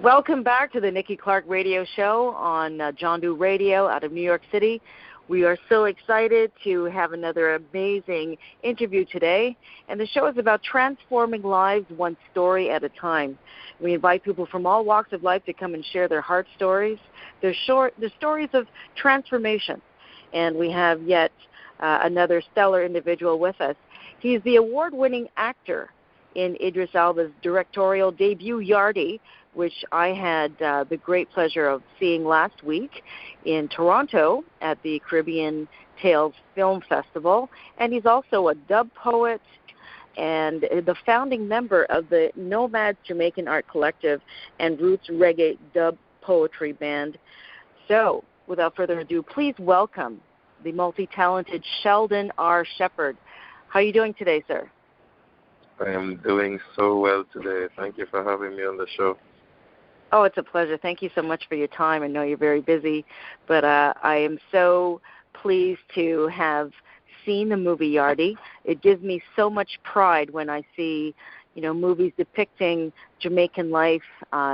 Welcome back to the Nikki Clarke Radio Show on John Doe Radio out of New York City. We are so excited to have another amazing interview today, and the show is about transforming lives one story at a time. We invite people from all walks of life to come and share their heart stories, their stories of transformation, and we have yet another stellar individual with us. He's the award-winning actor in Idris Elba's directorial debut, Yardie, which I had the great pleasure of seeing last week in Toronto at the Caribbean Tales Film Festival. And he's also a dub poet and the founding member of the Nomads Jamaican Art Collective and Roots Reggae Dub Poetry Band. So, without further ado, please welcome the multi-talented Sheldon R. Shepherd. How are you doing today, sir? I am doing so well today. Thank you for having me on the show. Oh, it's a pleasure. Thank you so much for your time. I know you're very busy, but I am so pleased to have seen the movie Yardie. It gives me so much pride when I see, movies depicting Jamaican life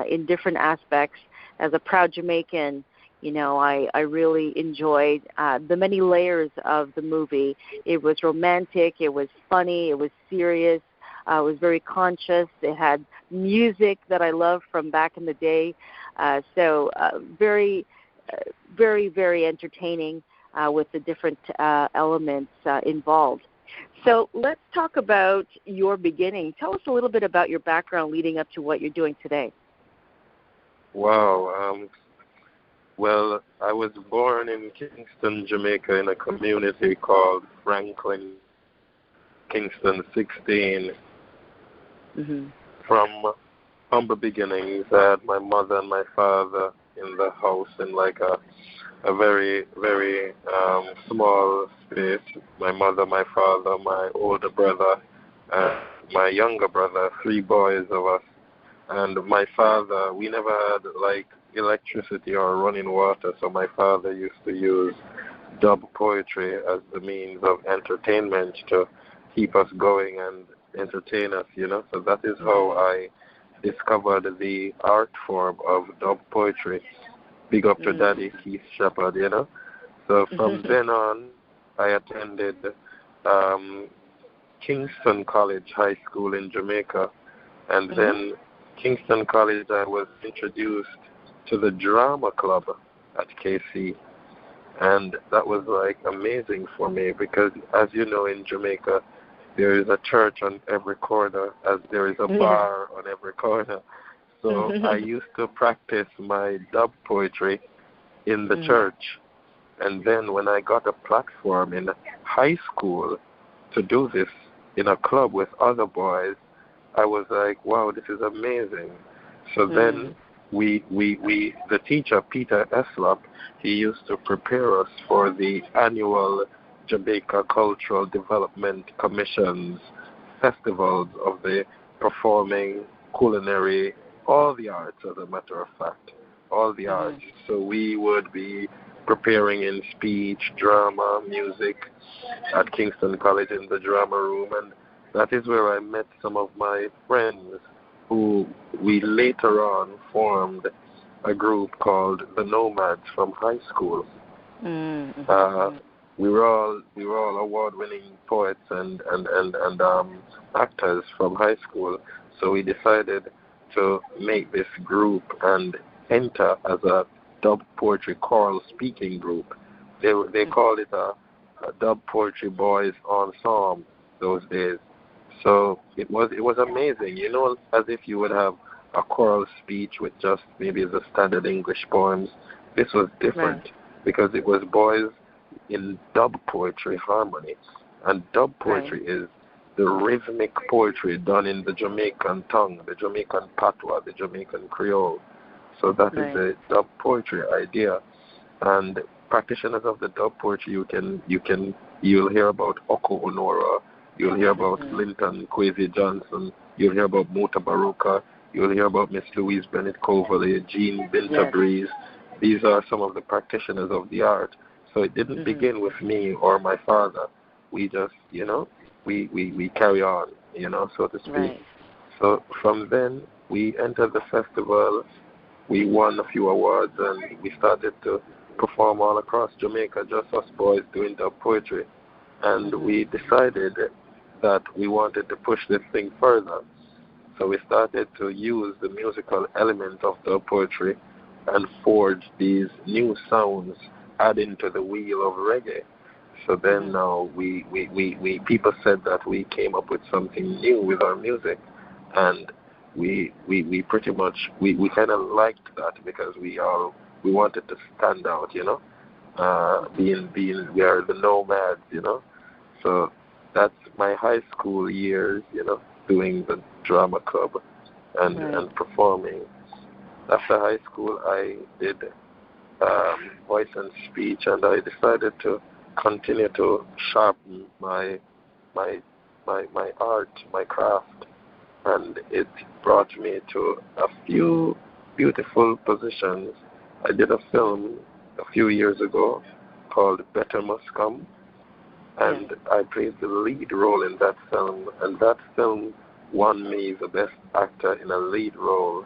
in different aspects. As a proud Jamaican, I really enjoyed the many layers of the movie. It was romantic, it was funny, it was serious. It was very conscious. It had music that I love from back in the day. So very, very, very entertaining with the different elements involved. So let's talk about your beginning. Tell us a little bit about your background leading up to what you're doing today. Wow. Well, I was born in Kingston, Jamaica, in a community called Franklin, Kingston 16. Mm-hmm. From humble beginnings, I had my mother and my father in the house in like a very, very small space. My mother, my father, my older brother, and my younger brother, 3 boys of us. And my father, we never had like electricity or running water, so my father used to use dub poetry as the means of entertainment to keep us going and entertain us, So that is how I discovered the art form of dub poetry. Big up to Daddy Keith Shepherd, So from then on, I attended Kingston College High School in Jamaica. And then Kingston College, I was introduced to the drama club at KC. And that was like amazing for me because, as you know, in Jamaica, there is a church on every corner as there is a bar on every corner. So I used to practice my dub poetry in the church. And then when I got a platform in high school to do this in a club with other boys, I was like, wow, this is amazing. So then the teacher, Peter Eslop, he used to prepare us for the annual Jamaica Cultural Development Commission's festivals of the performing, culinary, all the arts, as a matter of fact, all the arts. So we would be preparing in speech, drama, music at Kingston College in the drama room, and that is where I met some of my friends who we later on formed a group called the Nomads from high school. We were all award-winning poets and actors from high school, so we decided to make this group and enter as a dub poetry choral speaking group. They called it a dub poetry boys ensemble those days. So it was amazing, as if you would have a choral speech with just maybe the standard English poems. This was different because it was boys in dub poetry harmony. And dub poetry is the rhythmic poetry done in the Jamaican tongue, the Jamaican patois, the Jamaican Creole. So that is the dub poetry idea. And practitioners of the dub poetry, you'll hear about Oko Onora, you'll hear about Linton Kwesi Johnson, you'll hear about Mota Baruka, you'll hear about Miss Louise Bennett Coverley, Jean Binta Breeze. These are some of the practitioners of the art. So it didn't begin with me or my father. We just, we carry on, so to speak. So from then we entered the festival we won a few awards, and we started to perform all across Jamaica, just us boys doing the poetry. And we decided that we wanted to push this thing further. So we started to use the musical element of the poetry and forge these new sounds, adding to the wheel of reggae. So then now we people said that we came up with something new with our music, and we pretty much we kind of liked that because we wanted to stand out, being we are the nomads, So that's my high school years, doing the drama club and performing. After high school, I did voice and speech, and I decided to continue to sharpen my art, my craft, and it brought me to a few beautiful positions. I did a film a few years ago called Better Must Come, and I played the lead role in that film, and that film won me the best actor in a lead role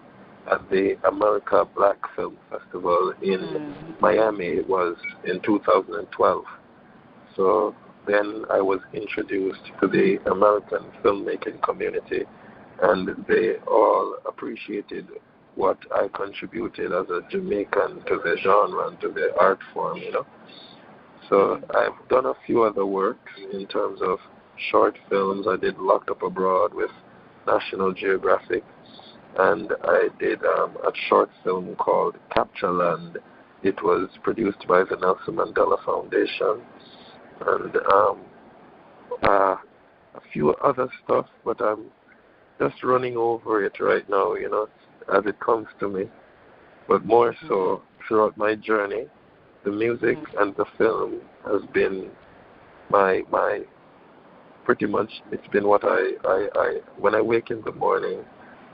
at the America Black Film Festival in Miami. It was in 2012. So then I was introduced to the American filmmaking community, and they all appreciated what I contributed as a Jamaican to the genre and to the art form, So I've done a few other works in terms of short films. I did Locked Up Abroad with National Geographic, and I did a short film called Capture Land. It was produced by the Nelson Mandela Foundation, and a few other stuff, but I'm just running over it right now, as it comes to me. But more so, throughout my journey, the music and the film has been my pretty much, it's been what I when I wake in the morning,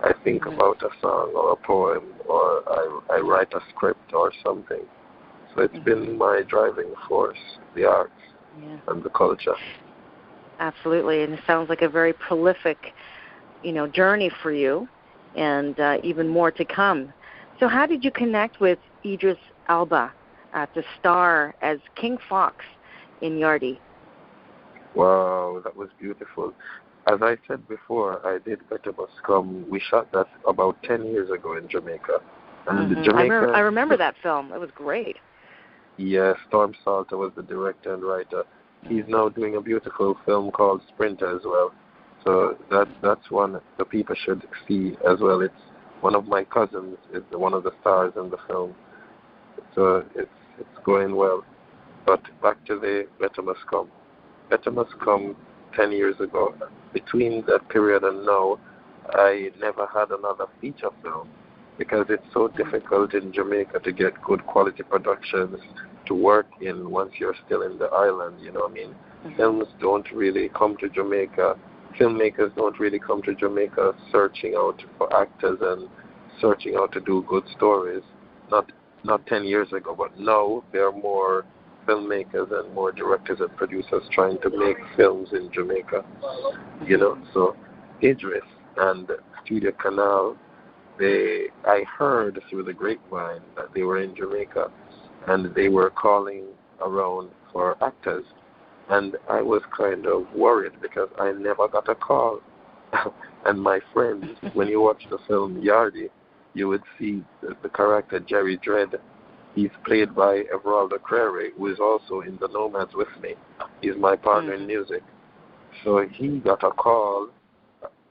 I think about a song or a poem, or I write a script or something. So it's been my driving force, the arts and the culture. Absolutely, and it sounds like a very prolific, journey for you, and even more to come. So how did you connect with Idris Elba to star as King Fox in Yardie? Wow, that was beautiful. As I said before, I did Better Must Come. We shot that about 10 years ago in Jamaica. And Jamaica, I remember that film. It was great. Yeah, Storm Salter was the director and writer. He's now doing a beautiful film called Sprinter as well. So that's one the people should see as well. It's one of my cousins is one of the stars in the film. So it's going well. But back to the Better Must Come. Better Must Come 10 years ago. Between that period and now, I never had another feature film because it's so difficult in Jamaica to get good quality productions to work in once you're still in the island, Films don't really come to Jamaica. Filmmakers don't really come to Jamaica searching out for actors and searching out to do good stories. Not 10 years ago, but now there are more filmmakers and more directors and producers trying to make films in Jamaica, So Idris and Studio Canal, I heard through the grapevine that they were in Jamaica and they were calling around for actors. And I was kind of worried because I never got a call. And my friends, when you watch the film Yardie, you would see the character Jerry Dredd. He's played by Everaldo Crary, who is also in the Nomads with me. He's my partner in music. So he got a call,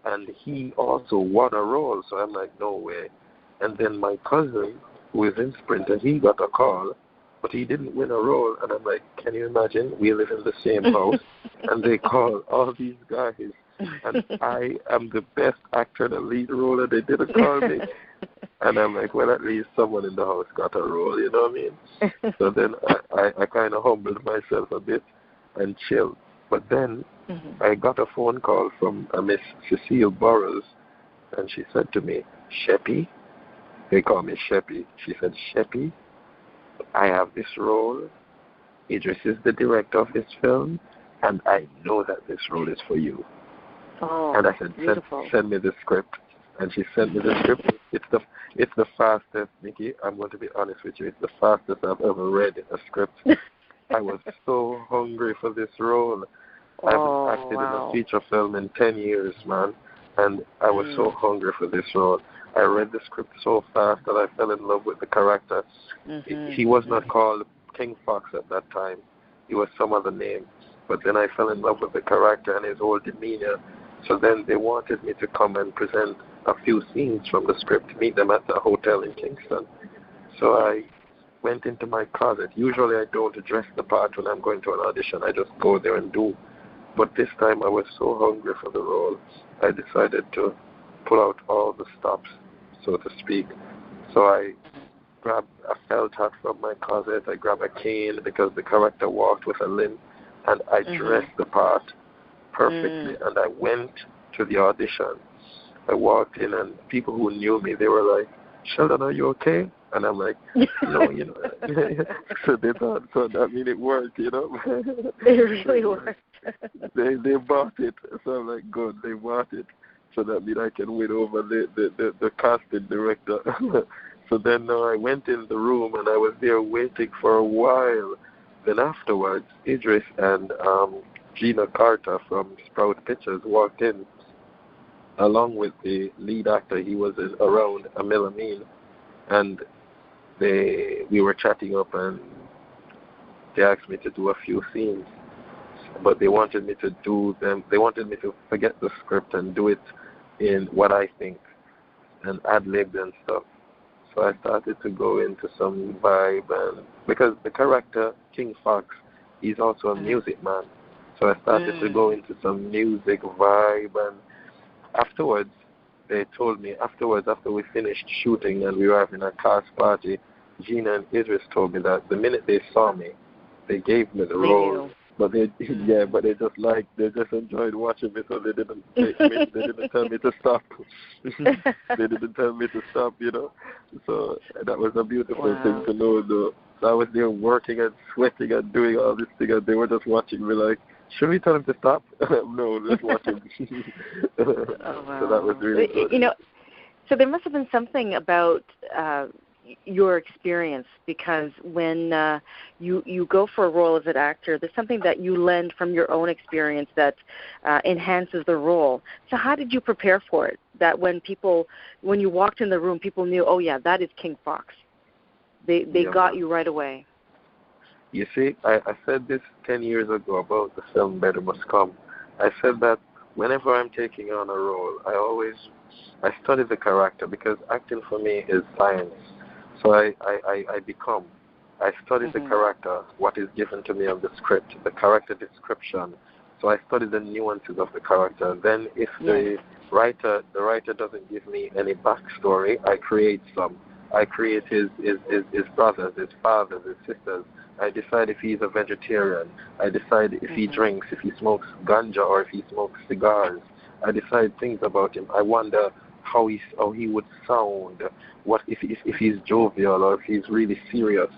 and he also won a role. So I'm like, no way. And then my cousin, who is in Sprinter, he got a call, but he didn't win a role. And I'm like, can you imagine? We live in the same house, and they call all these guys. And I am the best actor in the lead role, and they didn't call me. And I'm like, well, at least someone in the house got a role, you know what I mean? So then I kind of humbled myself a bit and chilled. But then I got a phone call from Miss Cecile Burrows, and she said to me, Sheppy, they call me Sheppy. She said, Sheppy, I have this role. Idris is the director of this film, and I know that this role is for you. Oh, and I said, beautiful. send me the script. and she sent me the script. It's the fastest, Nikki. I'm going to be honest with you. It's the fastest I've ever read a script. I was so hungry for this role. I've acted in a feature film in 10 years, man, and I was so hungry for this role. I read the script so fast that I fell in love with the character. He was not called King Fox at that time. He was some other name. But then I fell in love with the character and his whole demeanor. So then they wanted me to come and present a few scenes from the script, meet them at the hotel in Kingston. So I went into my closet. Usually I don't address the part when I'm going to an audition. I just go there and do. But this time I was so hungry for the role, I decided to pull out all the stops, so to speak. So I grabbed a felt hat from my closet. I grabbed a cane because the character walked with a limp, and I dressed the part perfectly. And I went to the audition. I walked in, and people who knew me, they were like, "Sheldon, are you okay?" And I'm like, "No, you know." So they thought, so that mean it worked, you know. It really worked. They bought it. So I'm like, good, they bought it. So that means I can win over the casting director. So then I went in the room and I was there waiting for a while. Then afterwards, Idris and Gina Carter from Sprout Pictures walked in along with the lead actor. He was around Amil Amin, and we were chatting up, and they asked me to do a few scenes, but they wanted me to do them. They wanted me to forget the script and do it in what I think and ad-lib and stuff. So I started to go into some vibe, and because the character King Fox, he's also a music man. So I started to go into some music vibe, and afterwards, they told me, after we finished shooting and we were having a cast party, Gina and Idris told me that the minute they saw me, they gave me the role. But they just enjoyed watching me, so they didn't tell me to stop. They didn't tell me to stop, you know. So that was a beautiful thing to know, though. So I was there working and sweating and doing all this thing, and they were just watching me like, should we tell him to stop? No, let's watch him. So that was really good. You know, so there must have been something about your experience, because when you go for a role as an actor, there's something that you lend from your own experience that enhances the role. So how did you prepare for it? That when you walked in the room, people knew, oh yeah, that is King Fox. They got you right away. You see, I said this 10 years ago about the film Better Must Come. I said that whenever I'm taking on a role, I study the character, because acting for me is science. So I study the character, what is given to me of the script, the character description. So I study the nuances of the character. Then if the writer doesn't give me any backstory, I create some. I create his brothers, his fathers, his sisters. I decide if he's a vegetarian. I decide if he drinks, if he smokes ganja, or if he smokes cigars. I decide things about him. I wonder how he would sound, what if he's jovial or if he's really serious.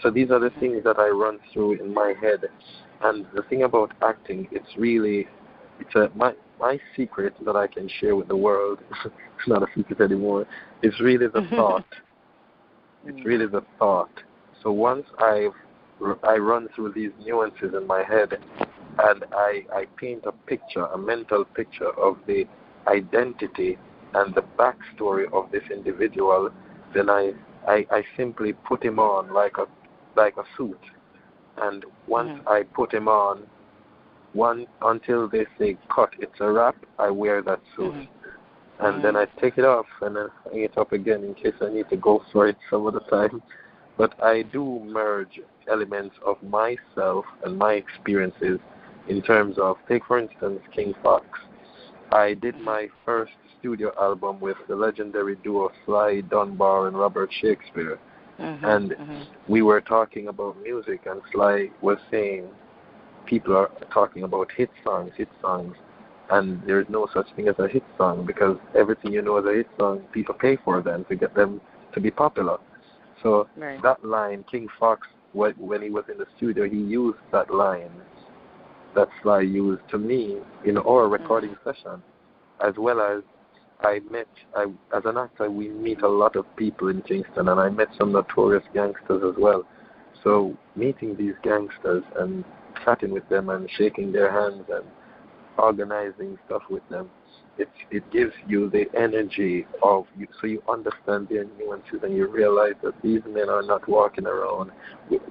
So these are the things that I run through in my head. And the thing about acting, my secret that I can share with the world, it's not a secret anymore, it's really the thought. It's really the thought. So once I run through these nuances in my head, and I paint a picture, a mental picture of the identity and the backstory of this individual, then I simply put him on like a suit. And once I put him on, until they say cut, it's a wrap, I wear that suit. And then I take it off and I hang it up again in case I need to go for it some other time. But I do merge elements of myself and my experiences in terms of, take for instance, King Fox. I did my first studio album with the legendary duo Sly Dunbar and Robert Shakespeare. And we were talking about music, and Sly was saying people are talking about hit songs, and there is no such thing as a hit song, because everything you know as a hit song, people pay for them to get them to be popular. So that line, King Fox, when he was in the studio, he used that line that Sly used to me in our recording session, as well as as an actor, we meet a lot of people in Kingston, and I met some notorious gangsters as well. So meeting these gangsters and chatting with them and shaking their hands and organizing stuff with them, it gives you the energy of you, so you understand their nuances and you realize that these men are not walking around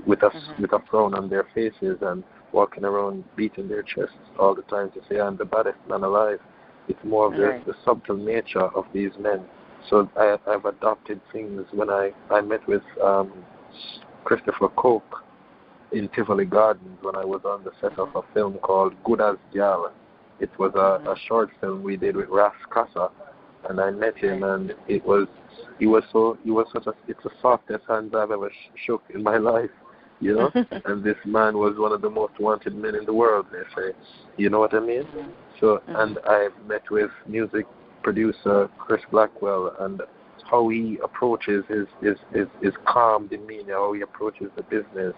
with a frown on their faces and walking around beating their chests all the time to say I'm the baddest man alive. It's more of the subtle nature of these men. So I've adopted things. When I met with Christopher Coke in Tivoli Gardens when I was on the set of a film called Good as Jal. It was a short film we did with Ras Casa, and I met him, and it's the softest hands I've ever shook in my life, you know. And this man was one of the most wanted men in the world, they say. You know what I mean? So, and I've met with music producer Chris Blackwell, and how he approaches his calm demeanor, how he approaches the business.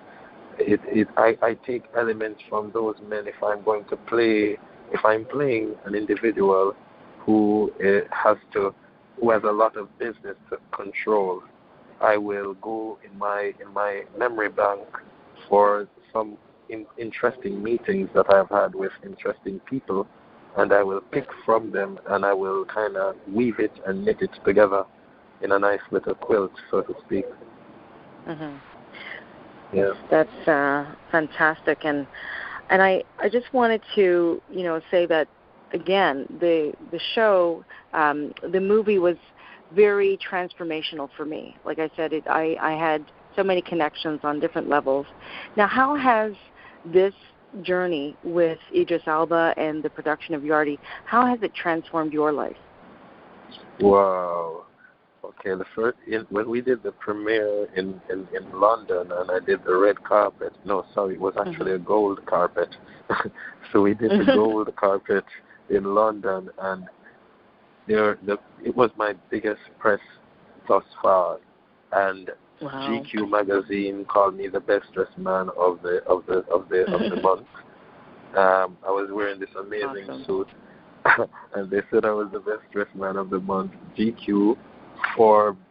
I take elements from those men if I'm going to play. If I'm playing an individual who has a lot of business to control, I will go in my memory bank for some interesting meetings that I've had with interesting people, and I will pick from them and I will kind of weave it and knit it together in a nice little quilt, so to speak. Yeah. That's fantastic, and I just wanted to say that again, the show, the movie was very transformational for me. Like I said, I had so many connections on different levels. Now, how has this journey with Idris Elba and the production of Yardi, how has it transformed your life? Wow. Okay, when we did the premiere in London, and I did the red carpet. No, sorry, it was actually a gold carpet. So we did the gold carpet in London, and it was my biggest press thus far. And GQ magazine called me the best dressed man of the month. I was wearing this amazing suit, and they said I was the best dressed man of the month. GQ.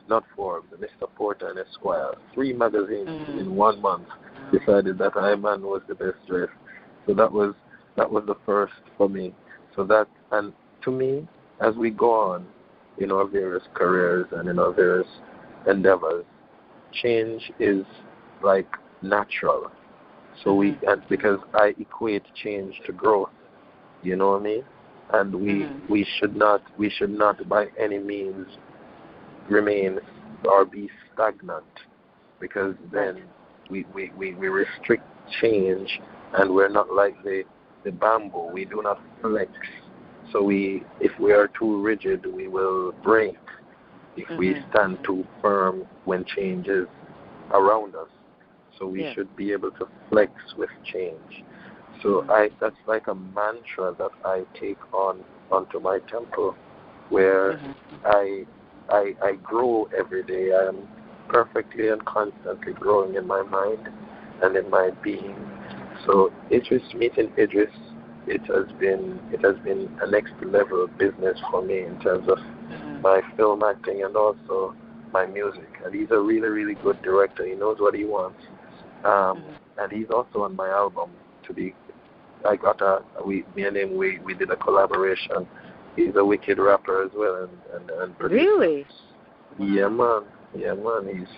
Not Forbes, Mr. Porter and Esquire, 3 magazines in 1 month decided that man was the best dressed. So that was the first for me. So that, and to me, as we go on in our various careers and in our various endeavors, change is like natural. So because I equate change to growth, you know what I mean? And we should not by any means remain or be stagnant, because then we restrict change, and we're not like the bamboo. We do not flex. So if we are too rigid, we will break. If we stand too firm when change is around us. So we should be able to flex with change. So that's like a mantra that I take onto my temple, where I grow every day. I am perfectly and constantly growing in my mind and in my being. So meeting Idris, it has been a next level business for me in terms of my film acting and also my music. And he's a really, really good director. He knows what he wants. And he's also on my album. Me and him, we did a collaboration. He's a wicked rapper as well, and really? Yeah, man.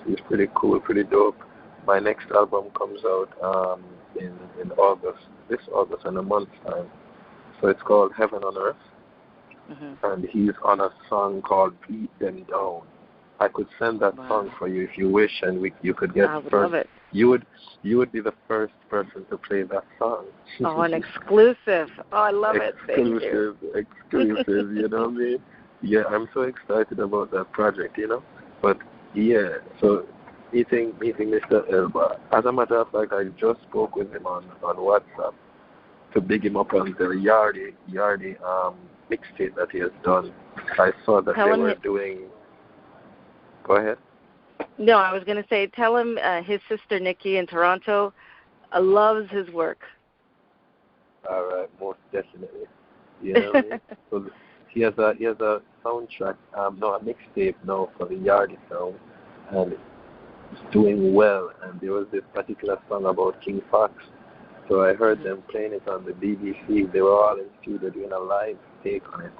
He's pretty cool, pretty dope. My next album comes out in August, this August, in a month's time. So it's called Heaven on Earth, and he's on a song called Beat Them Down. I could send that song for you if you wish, and you could get I would first. Love it. You would be the first person to play that song. Oh, an exclusive. Oh, I love it. Thank you. Exclusive, you know what I mean? Yeah, I'm so excited about that project, you know? But, yeah, so meeting Mr. Elba. As a matter of fact, I just spoke with him on WhatsApp to big him up on the Yardi mixtape that he has done. I saw that they were doing... Go ahead. No, I was going to say, tell him his sister Nikki in Toronto loves his work. All right, most definitely. You know what I mean? So he has a soundtrack, a mixtape now for the Yardy sound, and it's doing well. And there was this particular song about King Fox, so I heard them playing it on the BBC. They were all in studio doing a live take on it,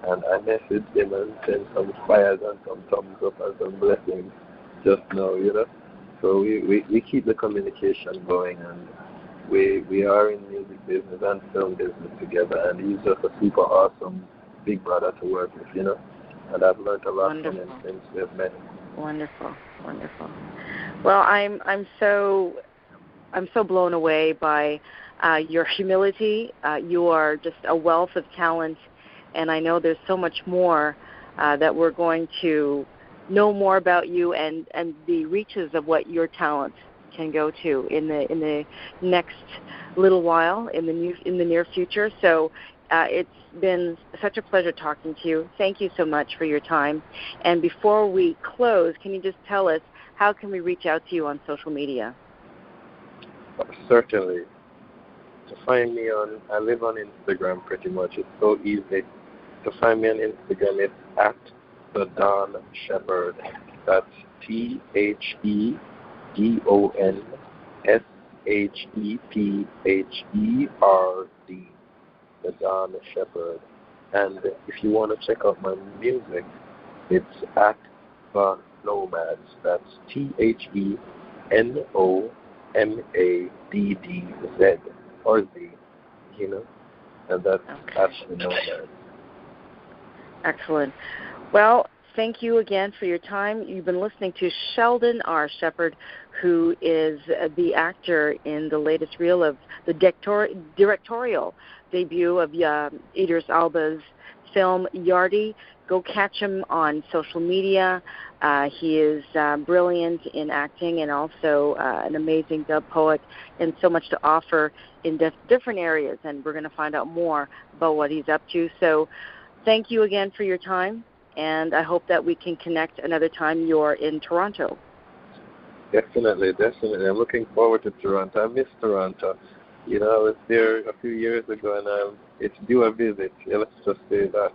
and I messaged them and sent some fires and some thumbs up and some blessings just now, So we keep the communication going, and we are in music business and film business together, and he's just a super awesome big brother to work with, and I've learned a lot from him since we've met. Wonderful. Well, I'm so blown away by your humility. You are just a wealth of talent, and I know there's so much more that we're going to know more about you and the reaches of what your talent can go to in the next little while, in the near future. So it's been such a pleasure talking to you. Thank you so much for your time. And before we close, can you just tell us how can we reach out to you on social media? Certainly. To find me I live on Instagram pretty much. It's so easy. To find me on Instagram, it's at the Don Shepherd. That's TheDonShephed. The Don Shepherd. And if you want to check out my music, it's at the Nomads. That's TheNomaddz or Z, and that's at the Nomads. Excellent. Well, thank you again for your time. You've been listening to Sheldon R. Shepherd, who is the actor in the latest reel of the directorial debut of Idris Elba's film Yardy. Go catch him on social media. He is brilliant in acting and also an amazing dub poet and so much to offer in different areas, and we're going to find out more about what he's up to. So thank you again for your time, and I hope that we can connect another time you're in Toronto. Definitely. I'm looking forward to Toronto. I miss Toronto. I was there a few years ago, and it's due a visit. Let's just say that.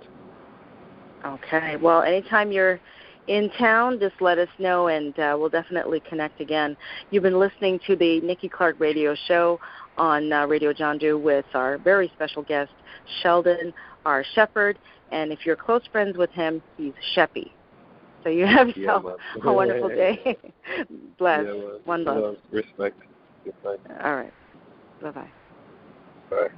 Okay. Well, anytime you're in town, just let us know, and we'll definitely connect again. You've been listening to the Nikki Clarke Radio Show on Radio John Doe with our very special guest, Sheldon R. Shepherd. And if you're close friends with him, he's Sheppy. So you have yourself a wonderful day. Bless. One love. Respect. Goodbye. All right. Bye-bye. Bye.